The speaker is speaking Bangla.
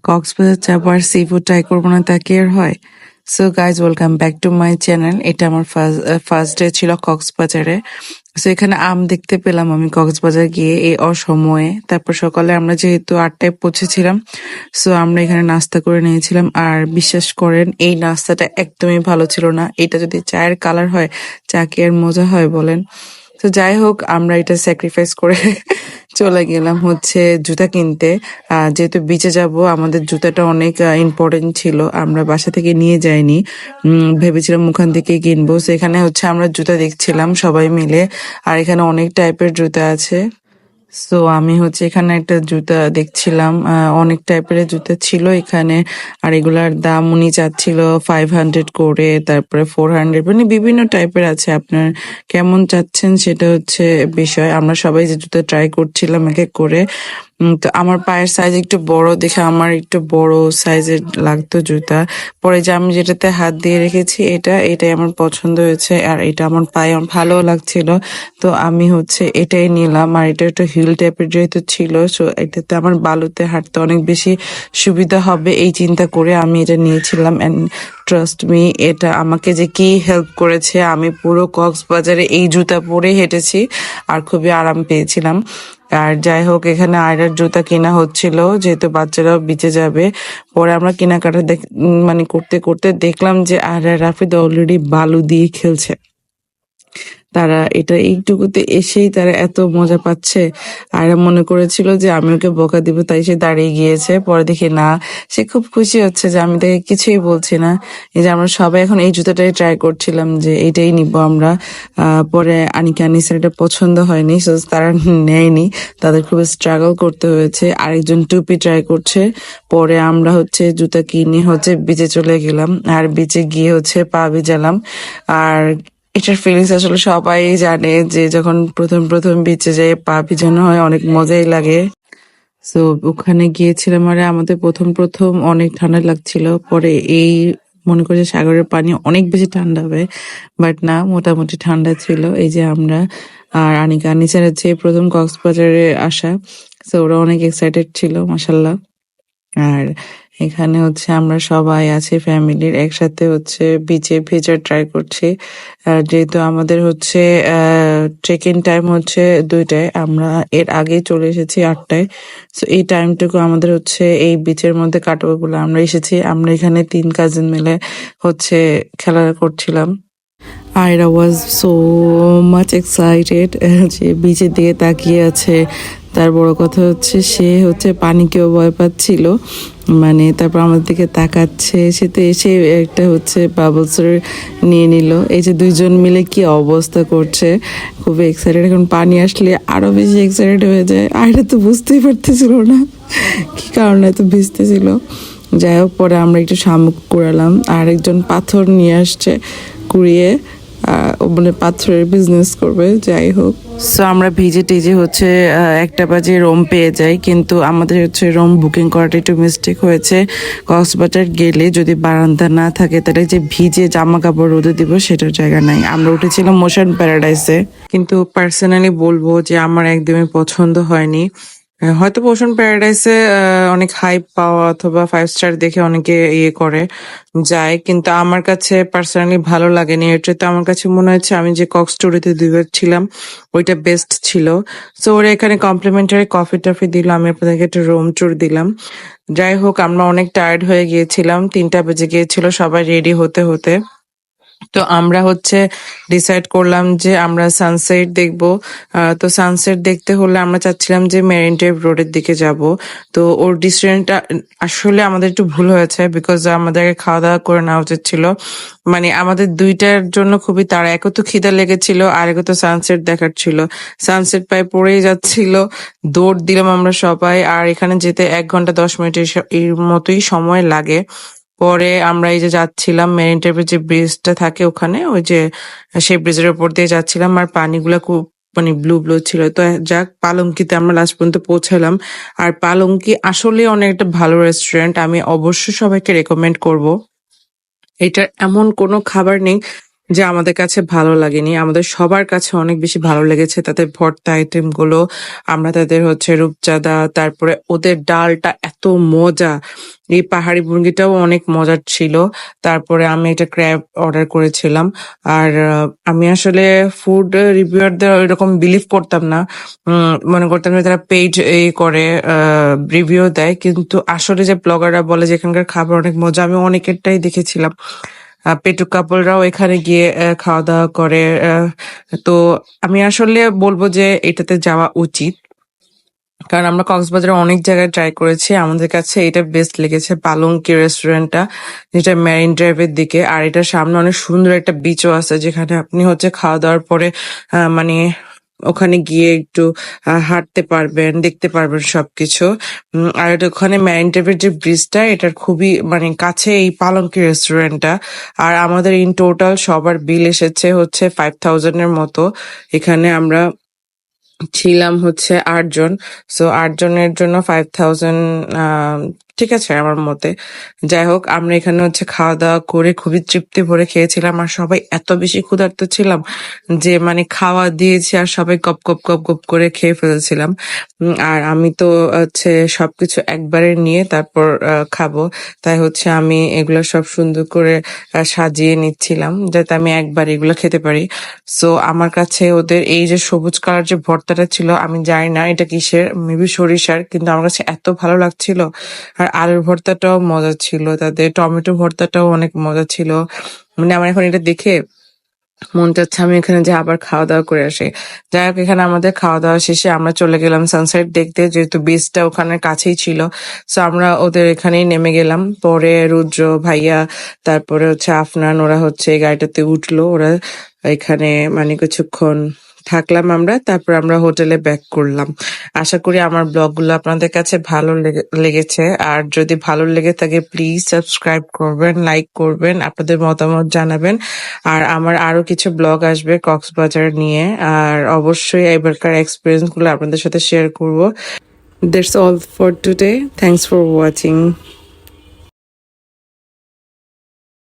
কক্সবাজার যাবো আর সি ফুড ট্রাই করবো না তা কি আর হয়? So guys welcome back to my channel. এটা আমার ফার্স্ট ডে ছিল কক্সবাজারে। সো এখানে আম দেখতে পেলাম আমি কক্সবাজার গিয়ে এই অসময়ে। তারপর সকালে আমরা যেহেতু 8টায় পৌঁছেছিলাম, সো আমরা এখানে নাস্তা করে নিয়েছিলাম। আর বিশ্বাস করেন এই নাস্তাটা একদমই ভালো ছিল না। এটা যদি চায়ের কালার হয়, চা কি আর মজা হয় বলেন? তো যাই হোক, আমরা এটা স্যাক্রিফাইস করে চলে গেলাম হচ্ছে জুতা কিনতে। যেহেতু বিচে যাব, আমাদের জুতাটা অনেক ইম্পর্টেন্ট ছিল। আমরা বাসা থেকে নিয়ে যাইনি, ভেবেছিলাম ওখান থেকে কিনবো। সেখানে হচ্ছে আমরা জুতা দেখছিলাম সবাই মিলে। আর এখানে অনেক টাইপের জুতা আছে। সো আমি হচ্ছে এখানে একটা জুতা দেখছিলাম, অনেক টাইপের জুতা ছিল এখানে। আর এগুলার দাম উনি চাচ্ছিল 500 করে, তারপরে 400, মানে বিভিন্ন টাইপের আছে। আপনার কেমন চাচ্ছেন সেটা হচ্ছে বিষয়। আমরা সবাই যে জুতা ট্রাই করছিলাম এক এক করে। তো আমার পায়ের সাইজ একটু বড় দেখে আমার একটু বড় সাইজের লাগতো জুতা। পরে যে আমি যেটাতে হাত দিয়ে রেখেছি এটাই আমার পছন্দ হয়েছে, আর এটা আমার পায়ে ভালো লাগছিল। তো আমি হচ্ছে এটাই নিলাম। আর এটা একটা হিল টাইপের যেহেতু ছিল, সো এটাতে আমার বালুতে হাঁটতে অনেক বেশি সুবিধা হবে এই চিন্তা করে আমি এটা নিয়েছিলাম। অ্যান্ড ট্রাস্ট মি, এটা আমাকে যে কি হেল্প করেছে। আমি পুরো কক্সবাজারে এই জুতা পরে হেঁটেছি আর খুবই আরাম পেয়েছিলাম। আর যাই হোক, এখানে আয়রার জুতা কেনা হচ্ছিল যেহেতু বাচ্চারাও বিচে যাবে। পরে আমরা কেনাকাটা মানে করতে করতে দেখলাম যে আয়রা রাফিদ অলরেডি বালু দিয়ে খেলছে। তারা এটা এইটুকুতে এসেই তারা এত মজা পাচ্ছে। আর মনে করেছিল যে আমি ওকে বকা দিব, তাই সে দাঁড়িয়ে গিয়েছে। পরে দেখি না, সে খুব খুশি হচ্ছে যে আমি তাকে কিছুই বলছি না। এই যে আমরা সবাই এখন এই জুতাটাই ট্রাই করছিলাম যে এইটাই নিব আমরা। পরে আনিকা আনিসের এটা পছন্দ হয়নি, সো তারা নেয়নি। তাদের খুব স্ট্রাগল করতে হয়েছে। আরেকজন টুপি ট্রাই করছে। পরে আমরা হচ্ছে জুতা কিনে হচ্ছে বিচে চলে গেলাম। আর বিচে গিয়ে হচ্ছে পা ভিজালাম। আর এটার ফিলিংস আসলে সবাই জানে যে যখন প্রথম প্রথম বিচে যেয়ে পা ভিজানো হয় অনেক মজাই লাগে। সো ওখানে গিয়েছিলাম, আর আমাদের প্রথম প্রথম অনেক ঠান্ডা লাগছিল। পরে এই মনে করি যে সাগরের পানি অনেক বেশি ঠান্ডা হবে, বাট না, মোটামুটি ঠান্ডা ছিল। এই যে আমরা আর আনিকা আনিসের হচ্ছে প্রথম কক্সবাজারে আসা, সো ওরা অনেক এক্সাইটেড ছিল মাসাল্লাহ। আর এখানে হচ্ছে আমরা সবাই আছি ফ্যামিলির একসাথে হচ্ছে বিচে ভেজা ট্রাই করছি। আর যেহেতু আমাদের হচ্ছে চেক ইন টাইম হচ্ছে 2টায়, আমরা এর আগেই চলে এসেছি 8টায়। সো এই টাইমটুকু আমাদের হচ্ছে এই বিচের মধ্যে কাটাবো বলে আমরা এসেছি। আমরা এখানে 3 কাজিন মিলে হচ্ছে খেলা করছিলাম। Ayra was so much excited যে বিচের দিকে তাকিয়ে আছে। তার বড় কথা হচ্ছে সে হচ্ছে পানিকেও ভয় পাচ্ছিল, মানে তারপর আমাদের দিকে তাকাচ্ছে। সে তো এসে একটা হচ্ছে বাবলসের নিয়ে নিল। এই যে দুইজন মিলে কি অবস্থা করছে, খুবই এক্সাইটেড। এখন পানি আসলে আরো বেশি এক্সাইটেড হয়ে যায়। আয়রা তো বুঝতেই পারতেছিল না কি কারণে এত ভিজতেছিল। যাই হোক, পরে আমরা একটু শামুক কুড়ালাম। আর একজন পাথর নিয়ে আসছে কুড়িয়ে, মানে পাথরের বিজনেস করবে। যাই হোক, সো আমরা ভিজে টিজে হচ্ছে 1টা বাজে রুম পেয়ে যাই। কিন্তু আমাদের হচ্ছে রুম বুকিং করাটা একটু মিস্টেক হয়েছে। কক্সবাজার গেলে যদি বারান্দা না থাকে তাহলে যে ভিজে জামা কাপড় রোদে দিব সেটার জায়গা নাই। আমরা উঠেছিলাম মোশন প্যারাডাইসে, কিন্তু পার্সোনালি বলবো যে আমার একদমই পছন্দ হয়নি। হয়তো ওশান প্যারাডাইসে অনেক হাইপ পাওয়া অথবা 5 স্টার দেখে অনেকে ইয়ে করে যায়, কিন্তু আমার কাছে পার্সোনালি ভালো লাগেনি। এটা তো আমার কাছে মনে হচ্ছে আমি যে কক্স স্টোরিতে 2বার ছিলাম ওইটা বেস্ট ছিল। সো ওরা এখানে কমপ্লিমেন্টারি কফি টফি দিল, আমি আপনাদেরকে একটা রুম ট্যুর দিলাম। যাই হোক, আমরা অনেক টায়ার্ড হয়ে গিয়েছিলাম, 3টা বেজে গিয়েছিল সবাই রেডি হতে হতে। তো আমরা হচ্ছে ডিসাইড করলাম যে আমরা সানসেট দেখবো। তো সানসেট দেখতে হলে আমরা চাচ্ছিলাম যে মেরিন ড্রাইভ রোডের দিকে যাব। তো ওর ডিসিশনটা আসলে আমাদের একটু ভুল হয়েছে, বিকজ আমাদেরকে খাওয়া দাওয়া করে নেওয়া উচিত ছিল। মানে আমাদের দুইটার জন্য খুবই তাড়া, একে তো খিদা লেগেছিল আর একে তো সানসেট দেখার ছিল। সানসেট প্রায় পড়েই যাচ্ছিল, দৌড় দিলাম আমরা সবাই। আর এখানে যেতে 1 ঘন্টা 10 মিনিট এর মতোই সময় লাগে। পরে আমরা এই যে যাচ্ছিলাম মেরিন ড্রাইভের যে ব্রিজটা থাকে ওখানে, ওই যে সেই ব্রিজের উপর দিয়ে যাচ্ছিলাম। আর পানিগুলা খুব মানে ব্লু ব্লু ছিল। তো যাক, পালঙ্কিতে আমরা লাস্ট পর্যন্ত পৌঁছালাম। আর পালঙ্কি আসলে অনেক একটা ভালো রেস্টুরেন্ট, আমি অবশ্যই সবাইকে রেকমেন্ড করব। এটার এমন কোনো খাবার নেই যে আমাদের কাছে ভালো লাগেনি। আমাদের সবার কাছে অনেক বেশি ভালো লেগেছে তাদের ভর্তা আইটেমগুলো। আমরা তাদের হচ্ছে রূপচাঁদা, তারপরে ওদের ডালটা এত মজা। এই পাহাড়ি মুরগিটাও অনেক মজার ছিল। তারপরে আমি একটা ক্র্যাব অর্ডার করেছিলাম। আর আমি আসলে ফুড রিভিউয়ারদের ওইরকম বিলিভ করতাম না। মনে করতাম যে তারা পেইড করে রিভিউ দেয়। কিন্তু আসলে যে ব্লগাররা বলে যে এখানকার খাবার অনেক মজা, আমি অনেকেরটাই দেখেছিলাম। পেটুক কাপলরাও এখানে গিয়ে খাওয়া দাওয়া করে। তো আমি আসলে বলবো যে এটাতে যাওয়া উচিত। কারণ আমরা কক্সবাজারে অনেক জায়গায় ট্রাই করেছি, আমাদের কাছে এটা বেস্ট লেগেছে পালঙ্কি রেস্টুরেন্টটা, যেটা মেরিন ড্রাইভের দিকে। আর এটার সামনে অনেক সুন্দর একটা বিচও আছে, যেখানে আপনি হচ্ছে খাওয়া দাওয়ার পরে মানে ওখানে গিয়ে একটু হাঁটতে পারবেন, দেখতে পারবেন সবকিছু। আর এটা ওখানে মেরিন ড্রাইভের যে ব্রিজটা, এটার খুবই মানে কাছে এই পালঙ্কি রেস্টুরেন্টটা। আর আমাদের ইন টোটাল সবার বিল এসেছে হচ্ছে 5,000 এর মতো। এখানে আমরা ছিলাম হচ্ছে 8 জন। সো 8 জনের জন্য 5,000 ঠিক আছে আমার মতে। যাই হোক, আমরা এখানে হচ্ছে খাওয়া দাওয়া করে খুবই তৃপ্তি ভরে খেয়েছিলাম। আর সবাই এত বেশি ক্ষুধার্ত ছিলাম যে মানে খাওয়া দিয়েছি আর সবাই গপ গপ গপ গপ করে খেয়ে ফেলেছিলাম। আর আমি তো হচ্ছে সবকিছু একবারে নিয়ে তারপর খাবো। তাই হচ্ছে আমি এগুলো সব সুন্দর করে সাজিয়ে নিচ্ছিলাম যাতে আমি একবার এগুলো খেতে পারি। সো আমার কাছে ওদের এই যে সবুজ কালার যে ভর্তাটা ছিল, আমি জানি না এটা কিসের, মেবি সরিষার, কিন্তু আমার কাছে এত ভালো লাগছিল। আর আলুর ভর্তাটাও মজা ছিল, তাদের টমেটো ভর্তাটাও অনেক মজা ছিল। মানে আমার এখন এটা দেখে মন চাচ্ছে আমি এখানে যে আবার খাওয়া দাওয়া করে আসি। যাই হোক, এখানে আমাদের খাওয়া দাওয়া শেষে আমরা চলে গেলাম সানসেট দেখতে, যেহেতু বিচটা ওখানে কাছেই ছিল। সো আমরা ওদের এখানেই নেমে গেলাম। পরে রুদ্র ভাইয়া, তারপরে হচ্ছে আফনান, ওরা হচ্ছে এই গাড়িটাতে উঠলো। ওরা এখানে মানে কিছুক্ষণ থাকলাম আমরা, তারপর আমরা হোটেলে ব্যাক করলাম। আশা করি আমার ব্লগগুলো আপনাদের কাছে ভালো লেগেছে। আর যদি ভালো লেগে থাকে প্লিজ সাবস্ক্রাইব করবেন, লাইক করবেন, আপনাদের মতামত জানাবেন। আর আমার আরো কিছু ব্লগ আসবে কক্সবাজার নিয়ে, আর অবশ্যই এবারকার এক্সপিরিয়েন্স গুলো আপনাদের সাথে শেয়ার করব। That's all for today. Thanks for watching.